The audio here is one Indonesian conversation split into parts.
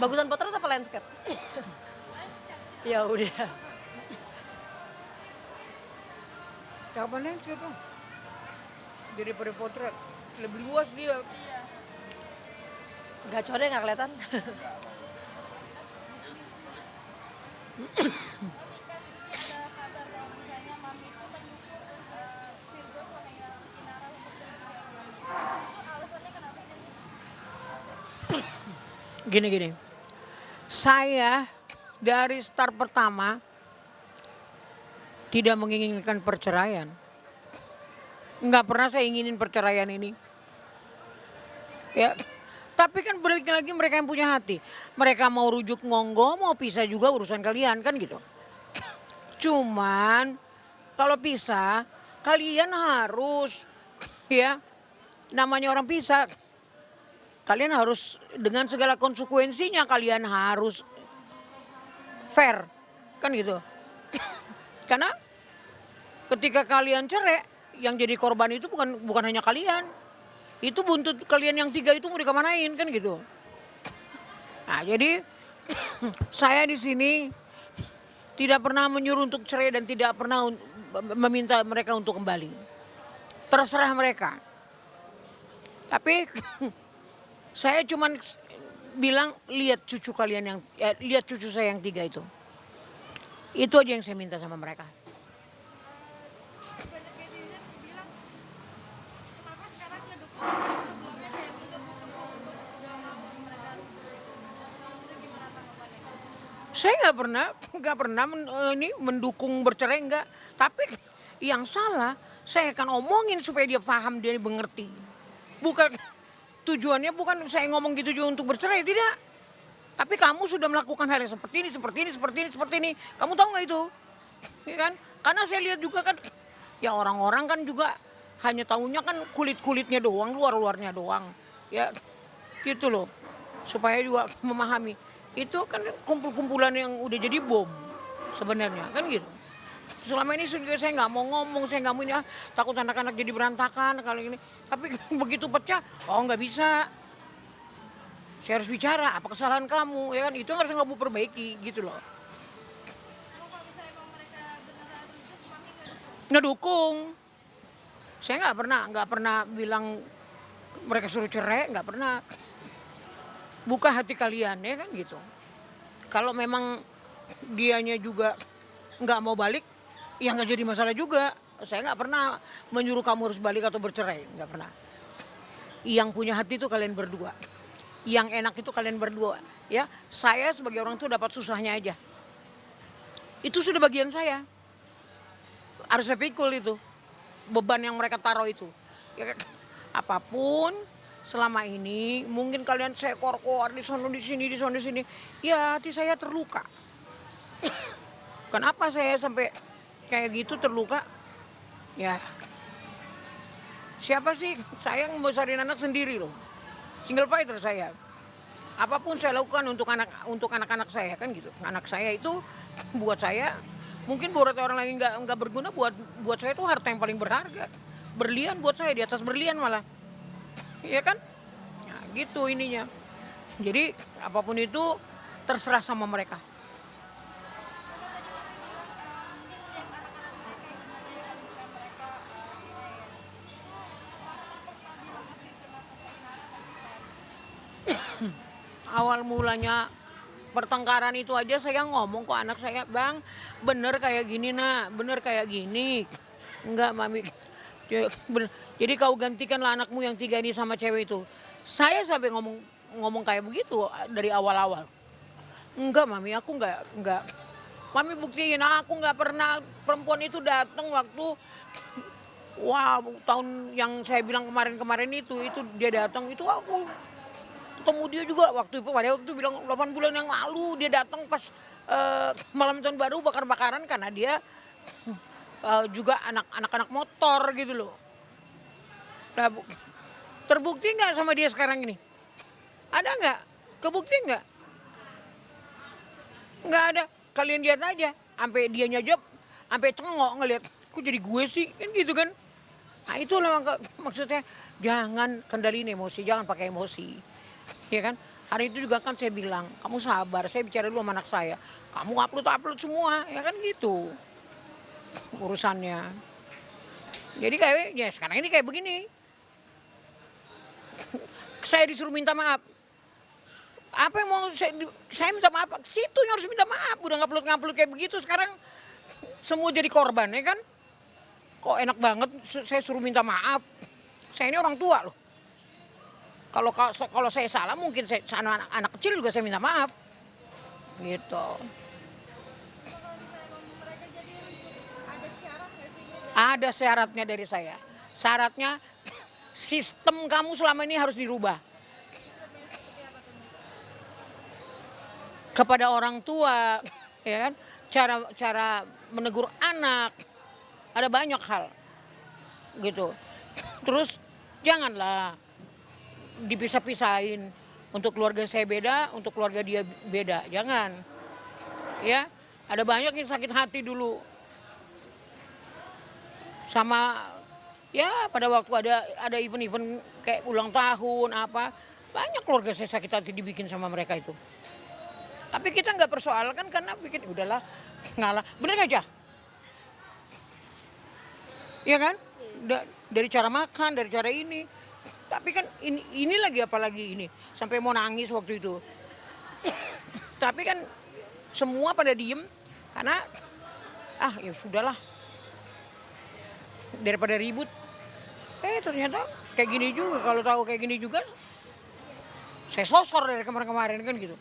Bagusan potret apa landscape? Ya udah. Cakapan landscape lah. Daripada potret. Lebih luas dia. Gacornya nggak kelihatan. Gini. Saya dari start pertama tidak menginginkan perceraian. Nggak pernah saya inginin perceraian ini. Ya, tapi kan balik lagi mereka yang punya hati. Mereka mau rujuk monggo, mau pisah juga urusan kalian kan gitu. Cuman kalau pisah kalian harus ya namanya orang pisah. Kalian harus dengan segala konsekuensinya kalian harus fair kan gitu. Karena ketika kalian cerai yang jadi korban itu bukan hanya kalian. Itu buntut kalian yang 3 itu mau dikemanain kan gitu. Nah, jadi saya di sini tidak pernah menyuruh untuk cerai dan tidak pernah meminta mereka untuk kembali. Terserah mereka. Tapi saya cuman bilang lihat cucu kalian lihat cucu saya yang 3 itu. Itu aja yang saya minta sama mereka. Banyak netizen bilang kenapa sekarang ngedukung sebelumnya kayak mendukung untuk gak mau mereka cerai. Itu gimana tanggapannya? Saya nggak pernah mendukung bercerai enggak. Tapi yang salah saya akan omongin supaya dia paham, dia mengerti. Tujuannya bukan saya ngomong gitu juga untuk bercerai, tidak. Tapi kamu sudah melakukan hal yang seperti ini. Kamu tahu nggak itu? Ya kan? Karena saya lihat juga kan, ya orang-orang kan juga hanya tahunya kan kulit-kulitnya doang, luar-luarnya doang. Ya gitu loh. Supaya juga memahami. Itu kan kumpul-kumpulan yang udah jadi bom sebenarnya, kan gitu. Selama ini juga saya nggak mau ngomong, saya nggak mau ini, takut anak-anak jadi berantakan kali ini. Tapi begitu pecah, nggak bisa. Saya harus bicara, apa kesalahan kamu, ya kan? Itu yang harus kamu perbaiki, gitu loh. Emang kalau misalnya emang mereka beneran rujuk, mami gak dukung? Ngedukung. Saya nggak pernah bilang mereka suruh cerai, nggak pernah. Buka hati kalian, ya kan gitu. Kalau memang dianya juga nggak mau balik, ya nggak jadi masalah juga. Saya nggak pernah menyuruh kamu harus balik atau bercerai, nggak pernah. Yang punya hati itu kalian berdua. Yang enak itu kalian berdua. Ya, saya sebagai orang tua dapat susahnya aja. Itu sudah bagian saya. Harus saya pikul itu. Beban yang mereka taruh itu. Ya, apapun selama ini mungkin kalian saya kor-kor di sana di sini. Ya, hati saya terluka. Kenapa saya sampai kayak gitu terluka? Ya, siapa sih? Saya ngebesarin anak sendiri loh. Single fighter saya. Apapun saya lakukan untuk anak-anak saya kan gitu. Anak saya itu buat saya mungkin buat orang lain nggak berguna, buat saya itu harta yang paling berharga. Berlian buat saya, di atas berlian malah. Iya kan? Nah, gitu ininya. Jadi apapun itu terserah sama mereka. Awal mulanya pertengkaran itu aja saya ngomong ke anak saya, Bang, bener kayak gini nak, bener kayak gini. Enggak mami, jadi kau gantikanlah anakmu yang 3 ini sama cewek itu. Saya sampai ngomong kayak begitu dari awal-awal. Enggak mami, aku enggak. Mami buktiin, aku enggak pernah perempuan itu datang waktu, wah tahun yang saya bilang kemarin itu dia datang itu aku ketemu dia juga waktu itu bilang 8 bulan yang lalu dia datang pas malam tahun baru bakar-bakaran karena dia juga anak-anak motor gitu loh. Nah, terbukti nggak sama dia sekarang ini? Ada nggak? Kebukti nggak? Nggak ada. Kalian lihat aja, sampai dia nyajap, sampai cengok ngelihat, kok jadi gue sih, kan gitu kan? Nah itulah maksudnya jangan kendaliin emosi, jangan pakai emosi. Ya kan? Hari itu juga kan saya bilang, kamu sabar, saya bicara dulu sama anak saya. Kamu upload semua, ya kan gitu urusannya. Jadi kayak, ya sekarang ini kayak begini. Saya disuruh minta maaf. Apa yang mau saya minta maaf? Situ yang harus minta maaf. Udah ngupload kayak begitu sekarang semua jadi korban ya kan? Kok enak banget saya suruh minta maaf. Saya ini orang tua loh. Kalau saya salah mungkin saya anak kecil juga saya minta maaf. Gitu. Kalau misalnya mereka jadi ribut, ada syarat nggak sih? Ada syaratnya dari saya. Syaratnya sistem kamu selama ini harus dirubah. Kepada orang tua, ya kan? Cara menegur anak. Ada banyak hal. Gitu. Terus janganlah dipisah-pisahin. Untuk keluarga saya beda, untuk keluarga dia beda. Jangan. Ya, ada banyak yang sakit hati dulu. Sama ya pada waktu ada event-event kayak ulang tahun apa, banyak keluarga saya sakit hati dibikin sama mereka itu. Tapi kita nggak persoalkan karena bikin udahlah ngalah. Bener nggak aja? Iya kan? Dari cara makan, dari cara ini. Tapi kan ini lagi apalagi ini. Sampai mau nangis waktu itu. Tapi kan semua pada diem karena ya sudahlah. Daripada ribut. Ternyata kayak gini juga. Kalau tahu kayak gini juga saya sosor dari kemarin-kemarin kan gitu.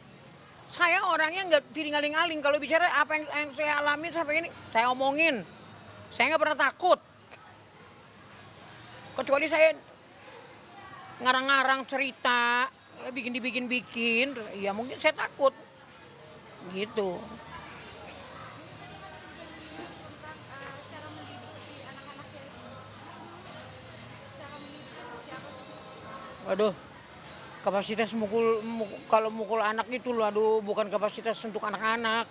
Saya orangnya nggak tinggal-tinggalin kalau bicara apa yang saya alami sampai ini saya omongin. Saya nggak pernah takut. Kecuali saya ngarang-ngarang cerita, bikin, ya mungkin saya takut. Gitu. Cara mendidik si anak-anak ya, cara mendidik seperti apa sih? Waduh, kapasitas kalau mukul anak itu loh, aduh bukan kapasitas untuk anak-anak.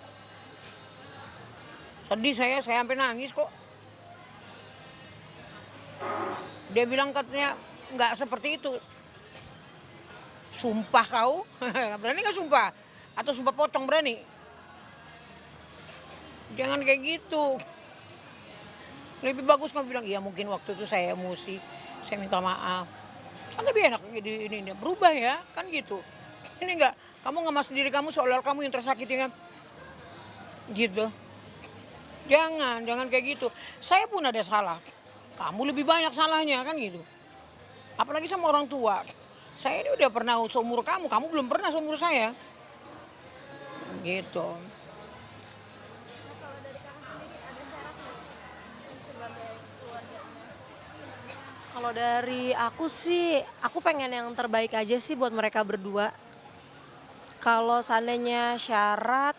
Sedih saya sampai nangis kok. Dia bilang katanya nggak seperti itu. Sumpah kau, berani nggak sumpah? Atau sumpah potong berani? Jangan kayak gitu. Lebih bagus kamu bilang, iya mungkin waktu itu saya emosi, saya minta maaf. Kan lebih enak ini berubah ya, kan gitu. Ini enggak, kamu ngemas diri kamu seolah kamu yang tersakiti kan. Gitu. Jangan kayak gitu. Saya pun ada salah. Kamu lebih banyak salahnya kan gitu. Apalagi sama orang tua. Saya ini udah pernah seumur kamu belum pernah seumur saya. Gitu. Nah, kalau dari kakak sendiri ada syarat nggak sih sebagai keluarganya? Kalau dari aku sih, aku pengen yang terbaik aja sih buat mereka berdua. Kalau seandainya syarat,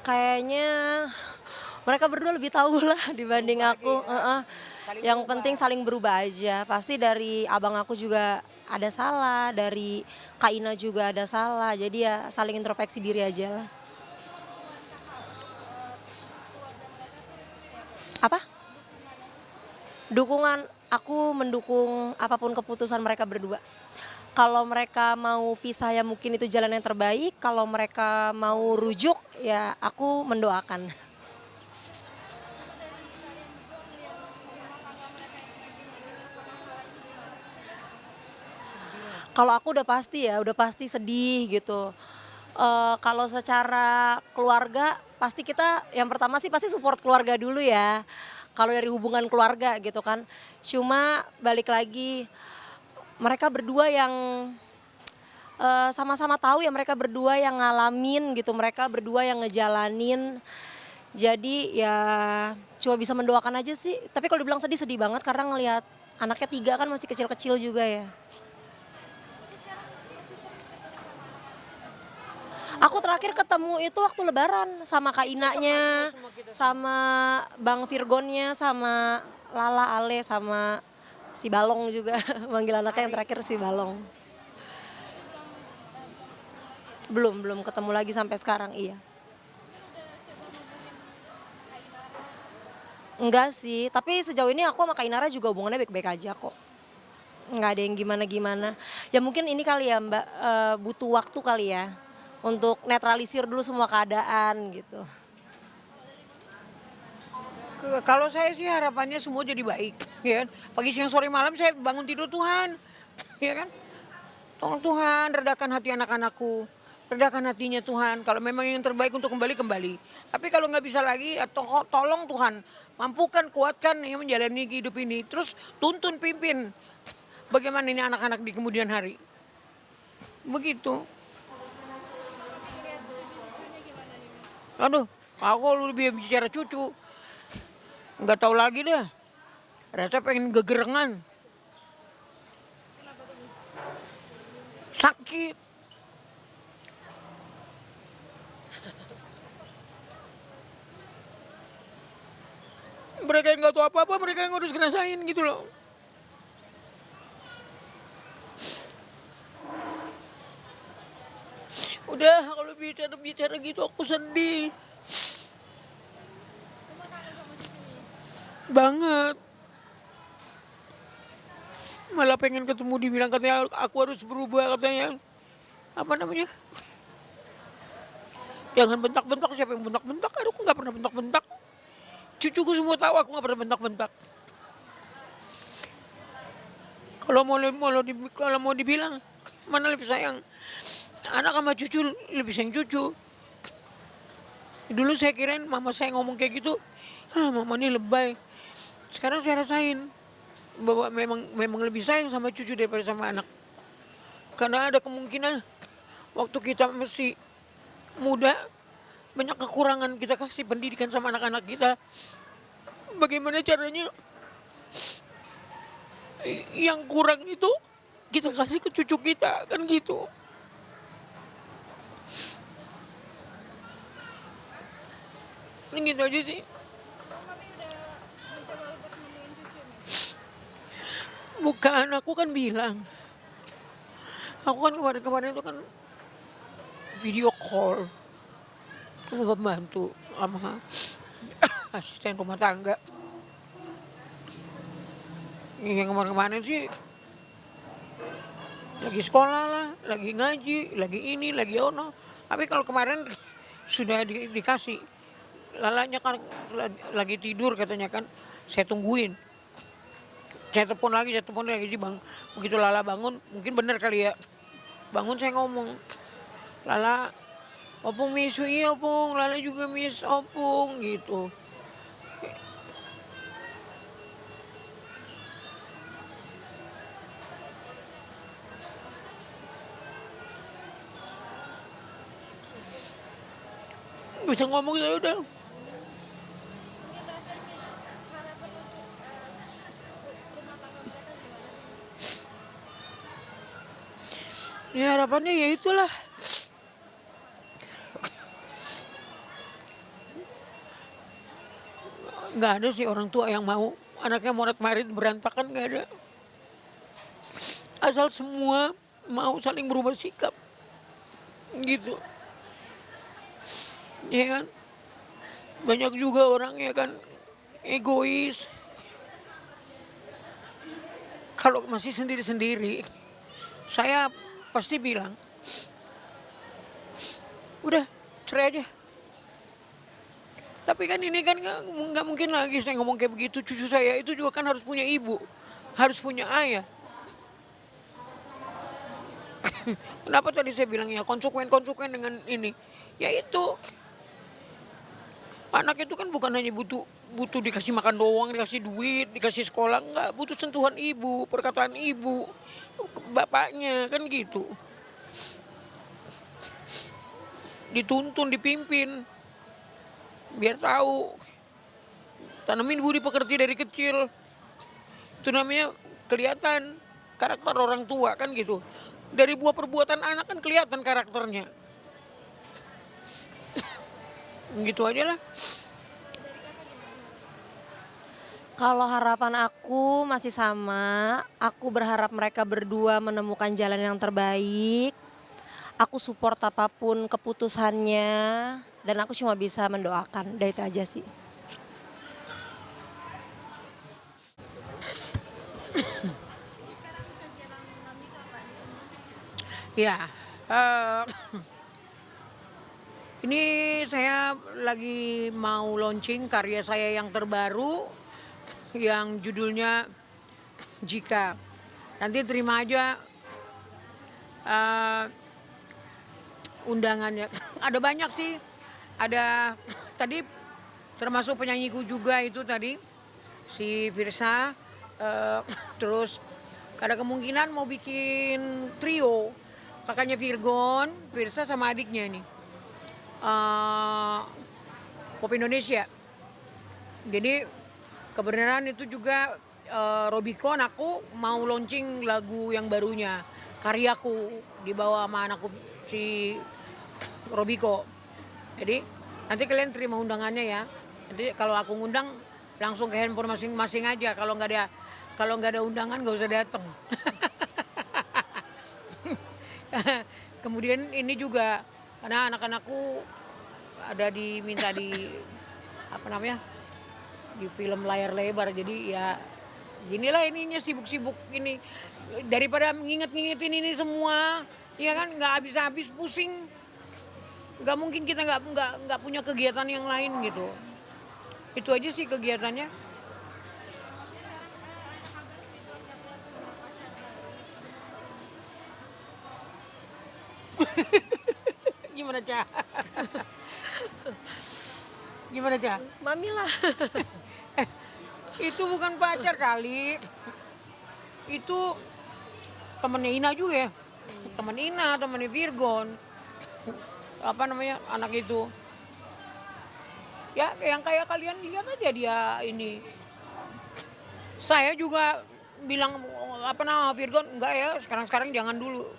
kayaknya mereka berdua lebih tahu lah dibanding aku. Yang penting saling berubah aja. Pasti dari abang aku juga ada salah, dari Kak Ina juga ada salah. Jadi ya saling introspeksi diri aja lah. Apa? Dukungan, aku mendukung apapun keputusan mereka berdua. Kalau mereka mau pisah ya mungkin itu jalan yang terbaik. Kalau mereka mau rujuk ya aku mendoakan. Kalau aku udah pasti sedih gitu. Kalau secara keluarga pasti kita yang pertama sih pasti support keluarga dulu ya. Kalau dari hubungan keluarga gitu kan. Cuma balik lagi mereka berdua yang sama-sama tahu ya, mereka berdua yang ngalamin gitu, mereka berdua yang ngejalanin. Jadi ya cuma bisa mendoakan aja sih. Tapi kalau dibilang sedih banget karena ngelihat anaknya 3 kan masih kecil-kecil juga ya. Aku terakhir ketemu itu waktu lebaran sama Kak Inanya, sama Bang Virgonnya, sama Lala Ale, sama si Balong juga. Manggil anaknya yang terakhir si Balong. Belum ketemu lagi sampai sekarang, iya. Enggak sih, tapi sejauh ini aku sama Kak Inara juga hubungannya baik-baik aja kok. nggak ada yang gimana-gimana. Ya mungkin ini kali ya Mbak, butuh waktu kali ya untuk netralisir dulu semua keadaan gitu. Kalau saya sih harapannya semua jadi baik, ya kan. Pagi, siang, sore, malam saya bangun tidur Tuhan, ya kan. Tolong Tuhan redakan hati anak-anakku, redakan hatinya Tuhan. Kalau memang yang terbaik untuk kembali, kembali. Tapi kalau nggak bisa lagi, ya tolong Tuhan mampukan, kuatkan yang menjalani hidup ini. Terus tuntun, pimpin. Bagaimana ini anak-anak di kemudian hari. Begitu. Aduh, aku lebih bicara cucu. Nggak tahu lagi deh. Rasa pengen gegerengan. Sakit. Mereka yang nggak tahu apa-apa, mereka yang harus ngerasain gitu loh. Udah, kalau bicara gitu aku sedih. Banget. Malah pengen ketemu, dibilang katanya aku harus berubah katanya. Apa namanya? Jangan bentak-bentak, siapa yang bentak-bentak? Aduh, aku nggak pernah bentak-bentak. Cucuku semua tahu aku nggak pernah bentak-bentak. Kalau mau dibilang mana lebih sayang anak sama cucu, lebih sayang cucu. Dulu saya kirain mama saya ngomong kayak gitu, mama ini lebay. Sekarang saya rasain bahwa memang lebih sayang sama cucu daripada sama anak. Karena ada kemungkinan waktu kita masih muda, banyak kekurangan kita kasih pendidikan sama anak-anak kita. Bagaimana caranya yang kurang itu kita kasih ke cucu kita, kan gitu. Ini gitu aja sih. Mami udah mencoba untuk nemuin cucu nih. Bukan, aku kan bilang. Aku kan kemarin-kemarin itu kan video call sama pembantu, sama asisten rumah tangga. Yang kemarin-kemarin sih lagi sekolah lah, lagi ngaji, lagi ini, lagi ono. Tapi kalau kemarin sudah dikasih, lalanya kan lagi tidur katanya kan, saya tungguin. Saya telepon lagi, di bang. Begitu Lala bangun, mungkin benar kali ya. Bangun saya ngomong, Lala, opung misu iya opung, Lala juga miss opung gitu. Bisa ngomong saya udah. Mungkin terakhir nih, harapan untuk rumah tangga mereka gimana? Ya harapannya ya itulah. Nggak ada sih orang tua yang mau anaknya morat-marit berantakan, nggak ada. Asal semua mau saling berubah sikap, gitu. Ya kan? Banyak juga orang ya kan egois. Kalau masih sendiri-sendiri, saya pasti bilang, udah cerai aja. Tapi kan ini kan nggak mungkin lagi saya ngomong kayak begitu. Cucu saya itu juga kan harus punya ibu, harus punya ayah. Kenapa tadi saya bilang ya konsekuen dengan ini? Ya itu anak itu kan bukan hanya butuh dikasih makan doang, dikasih duit, dikasih sekolah, enggak, butuh sentuhan ibu, perkataan ibu, bapaknya kan gitu. Dituntun, dipimpin, biar tahu. Tanamin budi pekerti dari kecil. Itu namanya kelihatan karakter orang tua kan gitu. Dari buah perbuatan anak kan kelihatan karakternya. Gitu aja lah. Kalau harapan aku masih sama, aku berharap mereka berdua menemukan jalan yang terbaik. Aku support apapun keputusannya dan aku cuma bisa mendoakan, udah itu aja sih. Ya, eh, ini saya lagi mau launching karya saya yang terbaru yang judulnya Jika. Nanti terima aja eh, undangannya. Ada banyak sih. Ada tadi termasuk penyanyiku juga itu tadi si Virsa. eh, Terus ada kemungkinan mau bikin trio kakaknya Virgon, Virsa sama adiknya ini. Pop Indonesia. Jadi kebenaran itu juga Robicon aku mau launching lagu yang barunya karyaku dibawa sama anakku si Robiko. Jadi nanti kalian terima undangannya ya. Nanti kalau aku ngundang langsung ke handphone masing-masing aja. Kalau nggak ada undangan nggak usah datang. Kemudian ini juga karena anak-anakku ada diminta di apa namanya di film layar lebar jadi ya ginilah ininya sibuk-sibuk ini daripada nginget-ngingetin ini semua ya kan nggak habis-habis pusing nggak mungkin kita nggak punya kegiatan yang lain gitu itu aja sih kegiatannya. Gimana Cah? Gimana Cah? Mami lah. Itu bukan pacar kali. Itu temennya Ina juga ya. Temen Ina, temennya Virgon. Apa namanya anak itu. Ya yang kayak kalian lihat aja dia ini. Saya juga bilang apa nama Virgon enggak ya sekarang jangan dulu.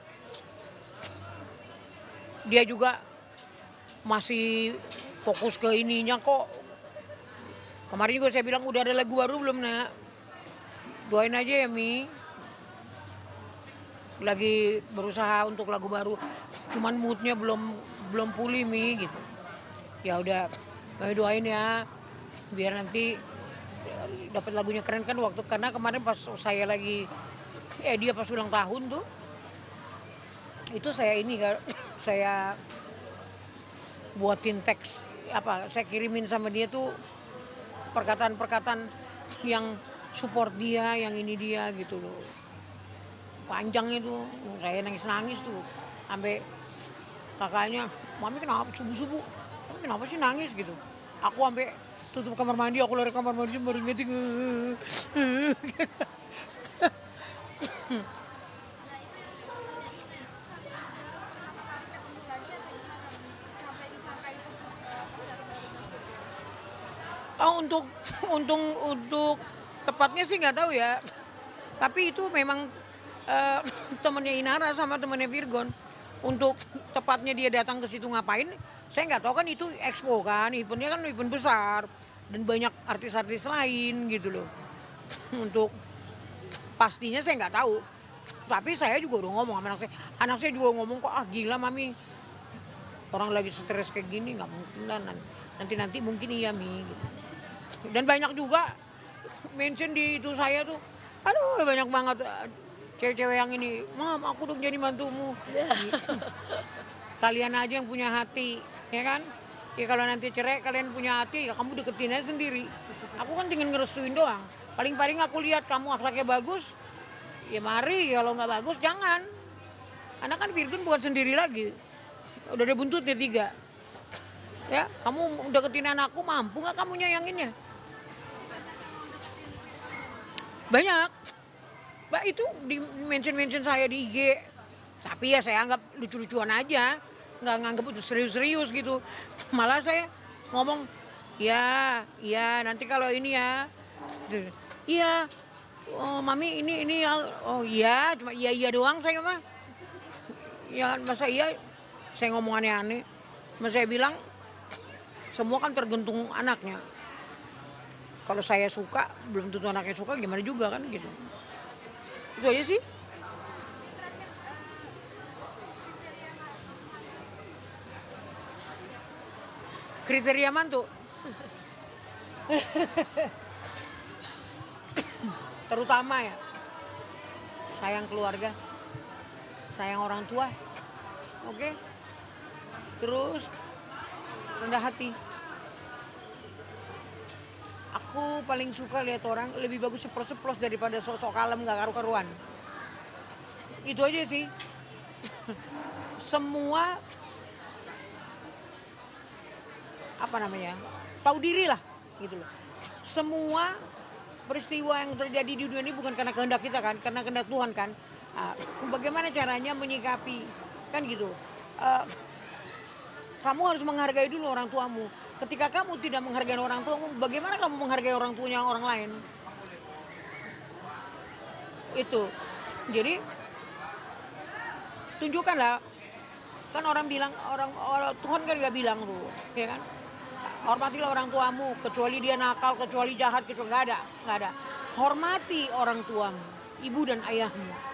Dia juga masih fokus ke ininya kok. Kemarin juga saya bilang udah ada lagu baru belum nak? Doain aja ya Mi. Lagi berusaha untuk lagu baru. Cuman moodnya belum pulih Mi gitu. Ya udah, Mami doain ya. Biar nanti dapat lagunya keren kan waktu karena kemarin pas saya lagi dia pas ulang tahun tuh. Itu saya ini kan saya buatin teks apa saya kirimin sama dia tuh perkataan-perkataan yang support dia yang ini dia gitu loh panjang itu saya nangis tuh sampai kakaknya mami kenapa subuh mami kenapa sih nangis gitu aku sampai tutup kamar mandi aku lari kamar mandi baru ngetik. Oh, untuk tepatnya sih nggak tahu ya. Tapi itu memang eh, temennya Inara sama temennya Virgon. Untuk tepatnya dia datang ke situ ngapain? Saya nggak tahu kan itu expo kan, eventnya kan event besar dan banyak artis-artis lain gitu loh. Untuk pastinya saya nggak tahu. Tapi saya juga udah ngomong sama anak saya. Anak saya juga ngomong kok gila mami. Orang lagi stres kayak gini nggak mungkin lah nanti mungkin iya mi. Gitu. Dan banyak juga mention di itu saya tuh aduh banyak banget cewek-cewek yang ini mam aku udah jadi mantumu gitu. Kalian aja yang punya hati ya kan ya kalau nanti cerai kalian punya hati ya kamu deketin aja sendiri aku kan tinggal ngerestuin doang paling-paling aku lihat kamu akhlaknya bagus ya mari kalau nggak bagus jangan anak kan Virgon bukan sendiri lagi udah ada buntutnya 3 ya kamu deketin anakku mampu nggak kamu nyayanginnya banyak Mbak itu di mention saya di IG tapi ya saya anggap lucu-lucuan aja nggak nganggap itu serius-serius gitu malah saya ngomong ya nanti kalau ini ya iya oh mami ini ya oh iya cuma iya doang saya mah ya masa iya saya ngomong aneh-aneh mas saya bilang semua kan tergantung anaknya kalau saya suka belum tentu anaknya suka gimana juga kan gitu itu aja sih. Kriteria mantu terutama ya sayang keluarga sayang orang tua Oke? Terus rendah hati. Aku paling suka lihat orang lebih bagus ceplos-ceplos daripada sok-sok kalem gak karu-karuan. Itu aja sih. Semua apa namanya, tahu diri lah gitu loh. Semua peristiwa yang terjadi di dunia ini bukan karena kehendak kita kan, karena kehendak Tuhan kan. Ah, bagaimana caranya menyikapi kan gitu. Eh, Kamu harus menghargai dulu orang tuamu. Ketika kamu tidak menghargai orang tuamu, bagaimana kamu menghargai orang tuanya orang lain? Itu. Jadi tunjukkanlah. Kan orang bilang Tuhan kan juga bilang tuh, ya kan? Hormatilah orang tuamu, kecuali dia nakal, kecuali jahat, kecuali nggak ada. Hormati orang tuamu, ibu dan ayahmu.